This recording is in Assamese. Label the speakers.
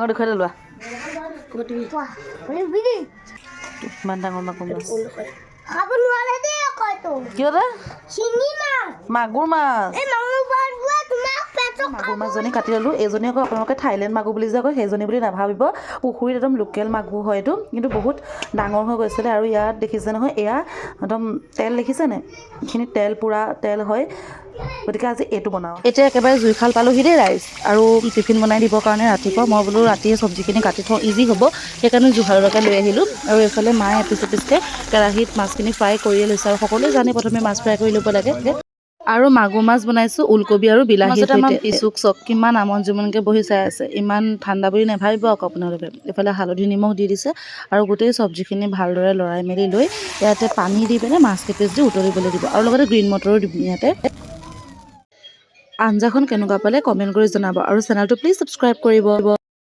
Speaker 1: ডাঙৰ দেখুৱাই লোৱা
Speaker 2: বিনি
Speaker 1: ইমান ডাঙৰ মাগুৰ মাছ
Speaker 2: খাব নোৱাৰে দেই কয়তো
Speaker 1: কিয় দে
Speaker 2: চিনি মাছ
Speaker 1: মাগুৰ মাছ
Speaker 2: এই মাগুৰ মাছবোৰে তোমাক পেটক
Speaker 1: মাগুৰ মাছজনী কাটি ল'লোঁ এইজনী আকৌ আপোনালোকে থাইলেণ্ড মাগুৰ বুলি যে কয় সেইজনী বুলি নাভাবিব পুখুৰীত একদম লোকেল মাগুৰ হয় এইটো কিন্তু বহুত ডাঙৰ হৈ গৈছিলে আৰু ইয়াত দেখিছে নহয় এয়া একদম তেল দেখিছেনে এইখিনি তেল পূৰা তেল হয় গতিকে আজি এইটো বনাওঁ এতিয়া একেবাৰে জুইশাল পালোহি দেই ৰাইজ আৰু টিফিন বনাই দিবৰ কাৰণে ৰাতিপুৱা মই বোলো ৰাতিয়ে চব্জিখিনি কাটি থওঁ ইজি হ'ব সেইকাৰণে জুহাললৈকে লৈ আহিলোঁ আৰু এইফালে মায়ে এপিচ এপিচকৈ কেৰাহীত মাছখিনি ফ্ৰাই কৰিয়ে লৈছে আৰু সকলোৱে জানে প্ৰথমে মাছ ফ্ৰাই কৰি ল'ব লাগে আৰু মাগুৰ মাছ বনাইছোঁ ওলকবি আৰু বিলাহীৰ সৈতে পিচুক চক কিমান আমন জুমনকৈ বহি চাই আছে ইমান ঠাণ্ডা বুলি নাভাবিব আকৌ আপোনালোকে এইফালে হালধি নিমখ দি দিছে আৰু গোটেই চব্জিখিনি ভালদৰে লৰাই মেলি লৈ ইয়াতে পানী দি পিনে মাছ কেইপিচ দি উতলিবলৈ দিব আৰু লগতে গ্ৰীণ মটৰো দিব ইয়াতে আঞ্জাখন কেনেকুৱা পালে কমেণ্ট কৰি জনাব আৰু চেনেলটো প্লিজ ছাবস্ক্ৰাইব কৰিব